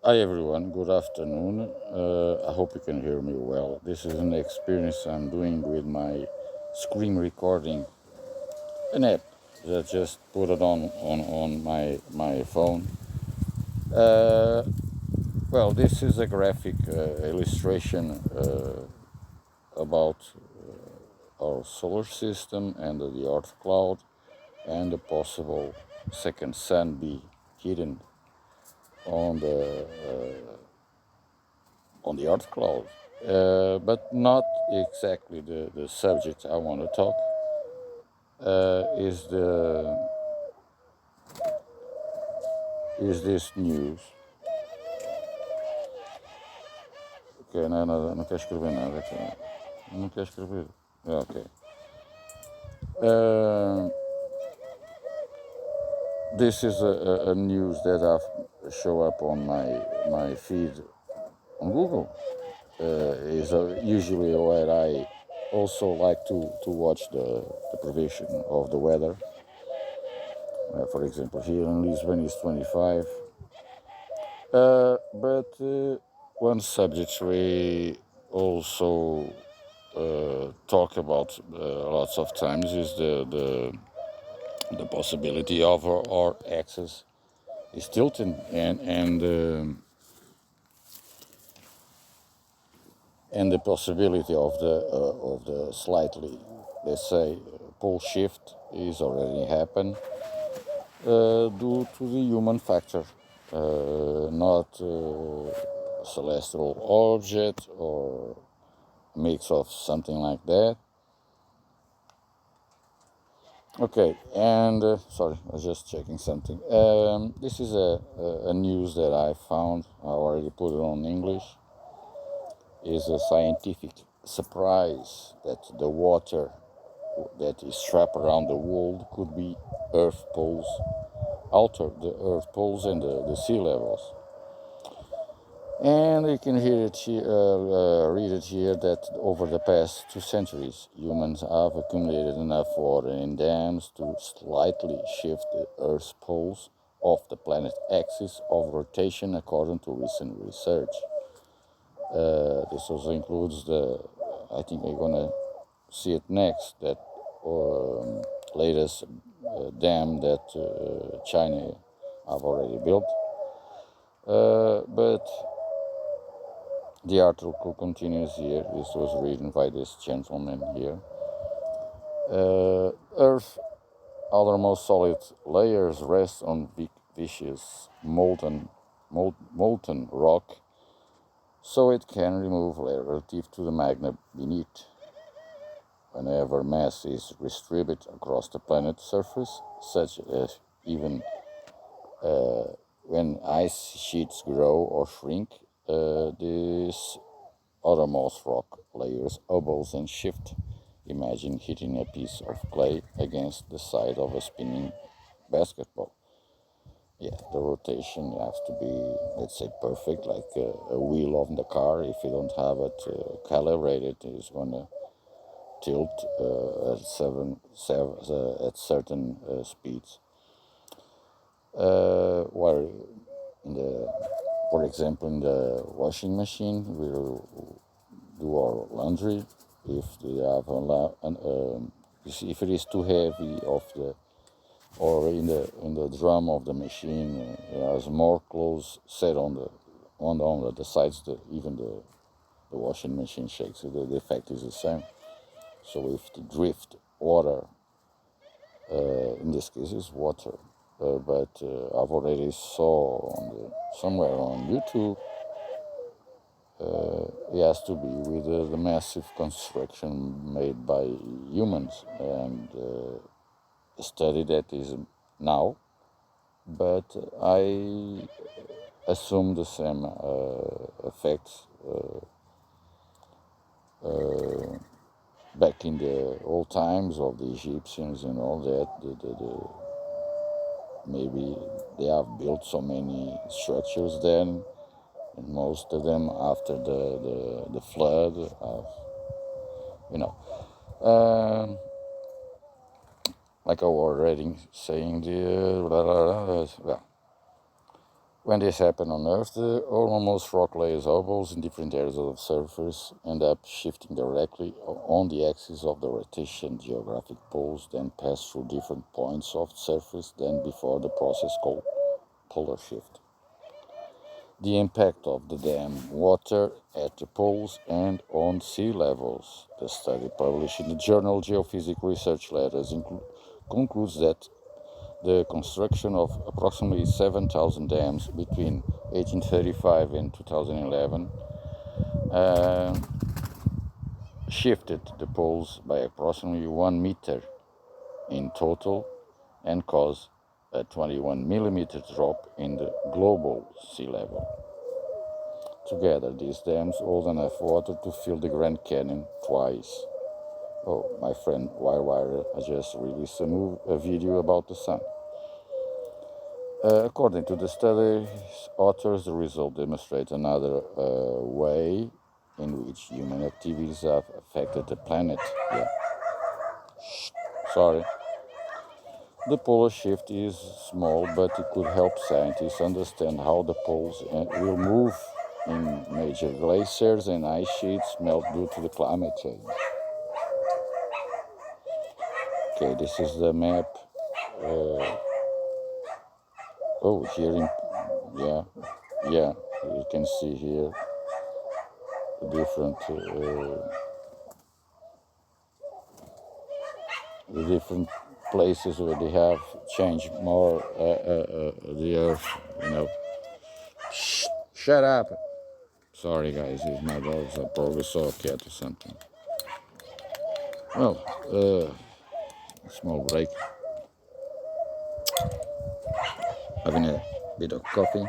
Hi everyone, good afternoon. I hope you can hear me well. This is an experience I'm doing with my screen recording, an app that just put it on my phone. Uh, well, this is a graphic illustration about our solar system and the Earth cloud and the possible second sun be hidden on the Earth cloud. But not exactly the subject I want to talk. Is this news? Ok, não quer escrever nada aqui. Não quer escrever. Ok. This is a news that I've show up on my feed on Google. Is usually where I also like to watch the prediction of the weather. For example, here in Lisbon is 25. But one subject we also talk about lots of times is the possibility of our axis is tilting and the possibility of the slightly, let's say, pole shift is already happened due to the human factor, not celestial object or mix of something like that. Okay, and sorry, I was just checking something. This is a news that I found. I already put it on English. Is a scientific surprise that the water that is trapped around the world could be Earth poles, alter the Earth poles and the sea levels. And you can hear it here, read it here that over the past 2 centuries, humans have accumulated enough water in dams to slightly shift the Earth's poles off the planet's axis of rotation, according to recent research. This also includes I think we're gonna see it next, that latest dam that China have already built. But the article continues here. This was written by this gentleman here. Earth's outermost solid layers rest on viscous molten rock, so it can remove relative to the magma beneath. Whenever mass is distributed across the planet's surface, such as even when ice sheets grow or shrink, these outermost rock layers obbles and shift. Imagine hitting a piece of clay against the side of a spinning basketball. Yeah, the rotation has to be, let's say, perfect, like a wheel of the car. If you don't have it calibrated, it's going to tilt at certain speeds. Where for example, in the washing machine, we do our laundry. If they have if it is too heavy or in the drum of the machine, it has more clothes set on the sides. Even the washing machine shakes. So the effect is the same. So if the drift water, in this case, is water. But I've already saw somewhere on YouTube. It has to be with the massive construction made by humans and a study that is now. But I assume the same effects back in the old times of the Egyptians and all that. Maybe they have built so many structures then, and most of them after the flood have, you know, like I was already saying, well, When this happens on Earth, the almost rock layers ovals in different areas of the surface end up shifting directly on the axis of the rotation. Geographic poles then pass through different points of the surface than before, the process called polar shift. The impact of the dam water at the poles and on sea levels. The study published in the journal Geophysical Research Letters concludes that the construction of approximately 7,000 dams between 1835 and 2011 shifted the poles by approximately 1 meter in total and caused a 21 millimeter drop in the global sea level. Together, these dams hold enough water to fill the Grand Canyon twice. Oh, my friend Wirewire just released a video about the sun. According to the study's authors, the result demonstrates another way in which human activities have affected the planet. Yeah. Sorry. The polar shift is small, but it could help scientists understand how the poles will move in major glaciers and ice sheets melt due to the climate change. Okay, this is the map. Here in, yeah, you can see here the different places where they have changed more the earth, Shut up! Sorry guys, if my dogs are probably saw a cat or something. Well, small break. Having a bit of coffee.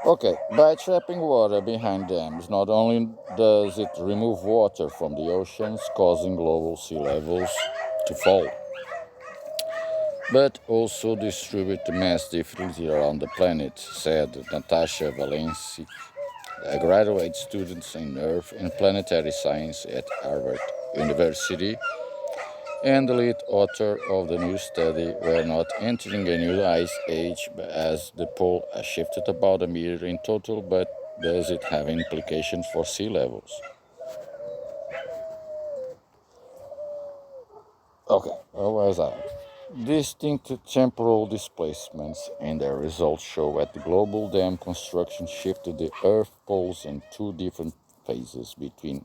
Okay, by trapping water behind dams, not only does it remove water from the oceans, causing global sea levels to fall, but also distribute the mass difficulty around the planet, said Natasha Valenci, a graduate student in Earth and Planetary Science at Harvard University, and the lead author of the new study. We're not entering a new ice age as the pole has shifted about a meter in total, but does it have implications for sea levels? Okay, where was I? Distinct temporal displacements and their results show that the global dam construction shifted the Earth poles in two different phases between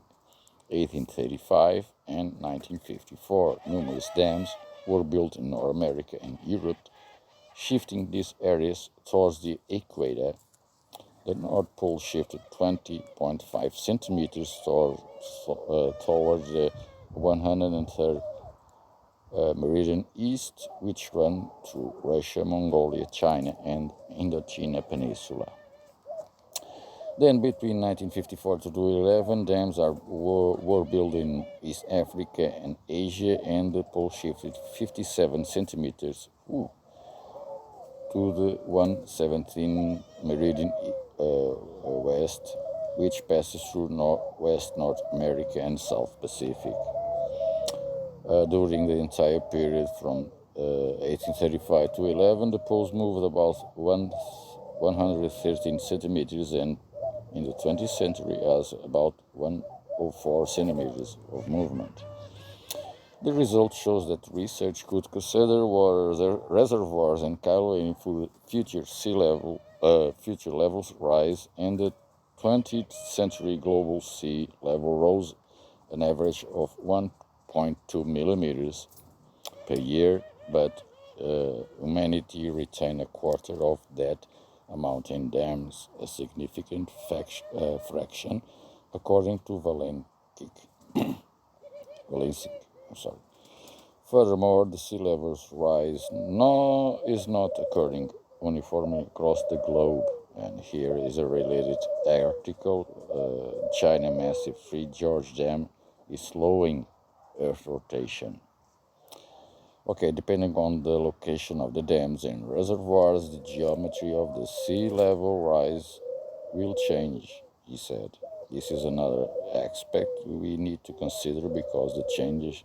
1835 and 1954. Numerous dams were built in North America and Europe, shifting these areas towards the equator. The North Pole shifted 20.5 centimeters towards the 103rd meridian east, which ran through Russia, Mongolia, China, and Indochina Peninsula. Then, between 1954 to 2011, dams were built in East Africa and Asia, and the pole shifted 57 centimeters to the 117 meridian west, which passes through West North America and South Pacific. During the entire period from 1835 to 11, the poles moved about 113 centimeters, and in the 20th century has about 104 centimeters of movement. The result shows that research could consider water reservoirs and calculate future future levels rise, and the 20th century global sea level rose an average of 1.2 millimeters per year, but humanity retained a quarter of that amount in dams, a significant fraction, according to Valencic. Furthermore, the sea levels rise is not occurring uniformly across the globe, and here is a related article. China massive Free George Dam is slowing Earth rotation. Okay, depending on the location of the dams and reservoirs, the geometry of the sea level rise will change, he said. This is another aspect we need to consider because the changes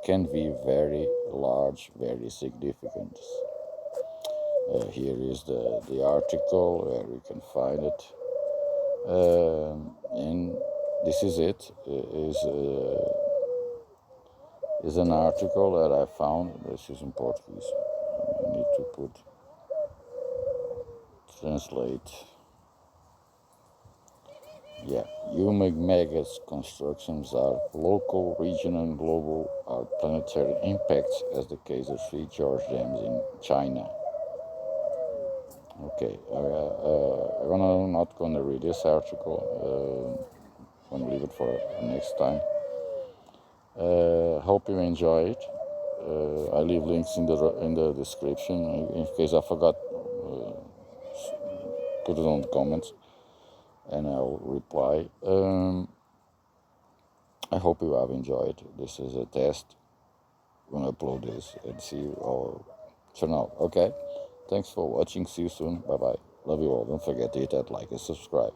can be very large, very significant. Here is the article where you can find it. And this is it. Is an article that I found. This is in Portuguese. I need to translate. Yeah, human mega constructions are local, regional, and global, are planetary impacts, as the case of three George dams in China. Okay, I'm not gonna read this article. I'm gonna leave it for next time. Hope you enjoy it. I leave links in the description. In case I forgot, put it on the comments, and I'll reply. I hope you have enjoyed. This is a test. I'm gonna upload this and see you all turn out. Okay. Thanks for watching. See you soon. Bye bye. Love you all. Don't forget to hit that like and subscribe.